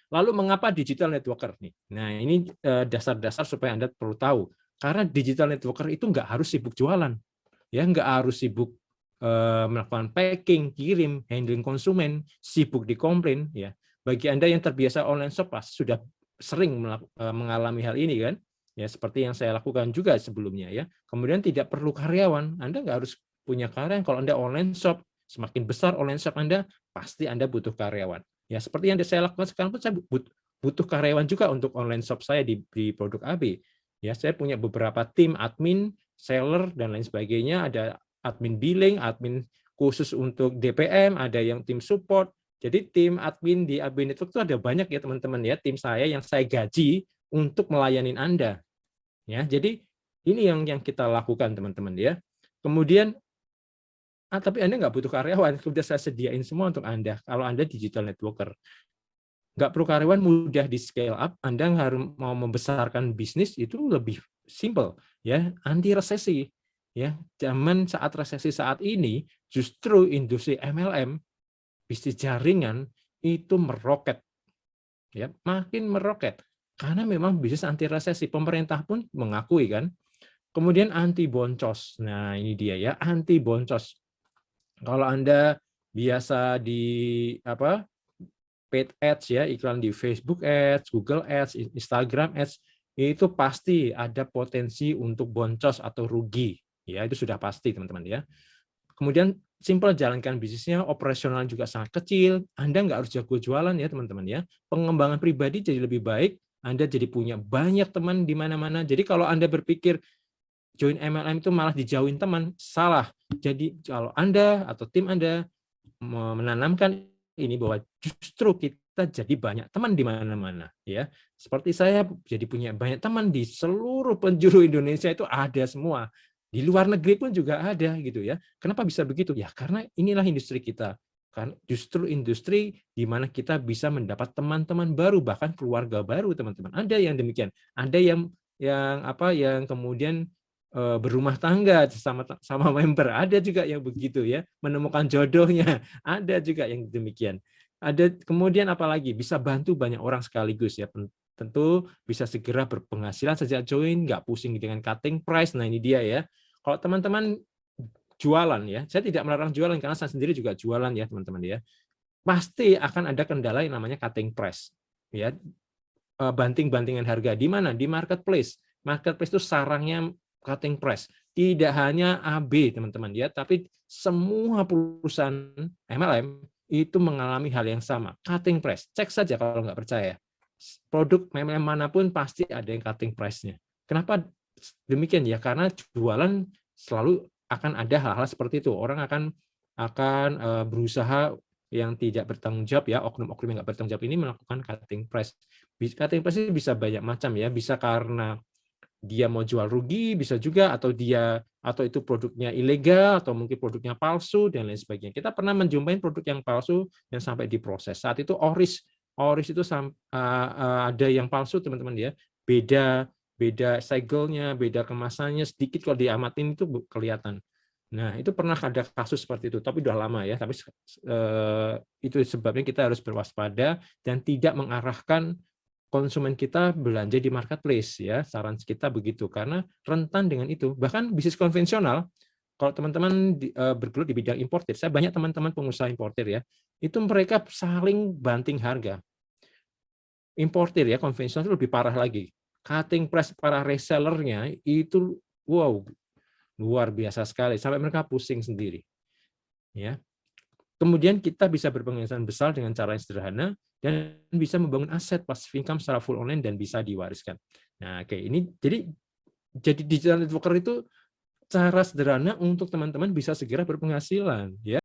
Lalu mengapa digital networker nih? Nah, ini dasar-dasar supaya Anda perlu tahu. Karena digital networker itu nggak harus sibuk jualan, ya nggak harus sibuk melakukan packing, kirim, handling konsumen, sibuk di komplain. Ya, bagi Anda yang terbiasa online shop, sudah sering mengalami hal ini kan? Ya, seperti yang saya lakukan juga sebelumnya ya. Kemudian tidak perlu karyawan, Anda nggak harus punya karyawan. Kalau Anda online shop, semakin besar online shop Anda, pasti Anda butuh karyawan. Ya, seperti yang saya lakukan sekarang pun saya butuh karyawan juga untuk online shop saya di produk AB. Ya, saya punya beberapa tim admin, seller dan lain sebagainya, ada admin billing, admin khusus untuk DPM, ada yang tim support. Jadi tim admin di AB Network itu ada banyak ya teman-teman ya, tim saya yang saya gaji untuk melayani Anda. Ya, jadi ini yang kita lakukan teman-teman ya. Kemudian tapi Anda nggak butuh karyawan, sudah saya sediain semua untuk Anda. Kalau Anda digital networker, nggak perlu karyawan, mudah di scale up. Anda harus mau membesarkan bisnis itu lebih simple ya, anti resesi ya. Zaman saat resesi saat ini, justru industri MLM, bisnis jaringan itu meroket ya, makin meroket karena memang bisnis anti resesi. Pemerintah pun mengakui kan. Kemudian anti boncos. Nah, ini dia ya, anti boncos. Kalau Anda biasa di paid ads ya, iklan di Facebook Ads, Google Ads, Instagram Ads, itu pasti ada potensi untuk boncos atau rugi. Ya, itu sudah pasti teman-teman ya. Kemudian simple jalankan bisnisnya, operasional juga sangat kecil. Anda nggak harus jago jualan ya teman-teman ya. Pengembangan pribadi jadi lebih baik. Anda jadi punya banyak teman di mana-mana. Jadi kalau Anda berpikir join MLM itu malah dijauhin teman, salah. Jadi kalau Anda atau tim Anda menanamkan ini bahwa justru kita jadi banyak teman di mana-mana ya. Seperti saya jadi punya banyak teman di seluruh penjuru Indonesia, itu ada semua. Di luar negeri pun juga ada gitu ya. Kenapa bisa begitu? Ya karena inilah industri kita. Kan justru industri di mana kita bisa mendapat teman-teman baru, bahkan keluarga baru teman-teman. Ada yang demikian. Ada yang kemudian berumah tangga sama member, ada juga yang begitu ya, menemukan jodohnya, ada juga yang demikian. Ada kemudian apalagi bisa bantu banyak orang sekaligus ya, tentu bisa segera berpenghasilan sejak join, nggak pusing dengan cutting price. Nah ini dia ya. Kalau teman-teman jualan ya, saya tidak melarang jualan karena saya sendiri juga jualan ya teman-teman ya. Pasti akan ada kendala yang namanya cutting price ya, banting-bantingan harga. Di mana? Di marketplace. Marketplace itu sarangnya cutting price. Tidak hanya AB, teman-teman ya, tapi semua perusahaan MLM itu mengalami hal yang sama, cutting price. Cek saja kalau nggak percaya. Produk MLM manapun pasti ada yang cutting price-nya. Kenapa demikian ya? Karena jualan selalu akan ada hal-hal seperti itu. Orang akan berusaha yang tidak bertanggung jawab ya, oknum-oknum yang nggak bertanggung jawab ini melakukan cutting price. Cutting price ini bisa banyak macam ya, bisa karena dia mau jual rugi, bisa juga atau itu produknya ilegal atau mungkin produknya palsu dan lain sebagainya. Kita pernah menjumpai produk yang palsu yang sampai diproses. Saat itu Oris itu ada yang palsu teman-teman ya. Beda beda segelnya, beda kemasannya, sedikit kalau diamatin itu kelihatan. Nah, itu pernah ada kasus seperti itu, tapi udah lama ya. Tapi itu sebabnya kita harus berwaspada dan tidak mengarahkan konsumen kita belanja di marketplace ya. Saran kita begitu karena rentan dengan itu. Bahkan bisnis konvensional, kalau teman-teman bergelut di bidang importer, saya banyak teman-teman pengusaha importer ya, itu mereka saling banting harga. Importer ya konvensional itu lebih parah lagi. Cutting price para resellernya itu wow, luar biasa sekali sampai mereka pusing sendiri. Ya. Kemudian kita bisa berpenghasilan besar dengan cara yang sederhana dan bisa membangun aset passive income secara full online dan bisa diwariskan. Nah, oke, ini jadi digital networker itu cara sederhana untuk teman-teman bisa segera berpenghasilan, ya.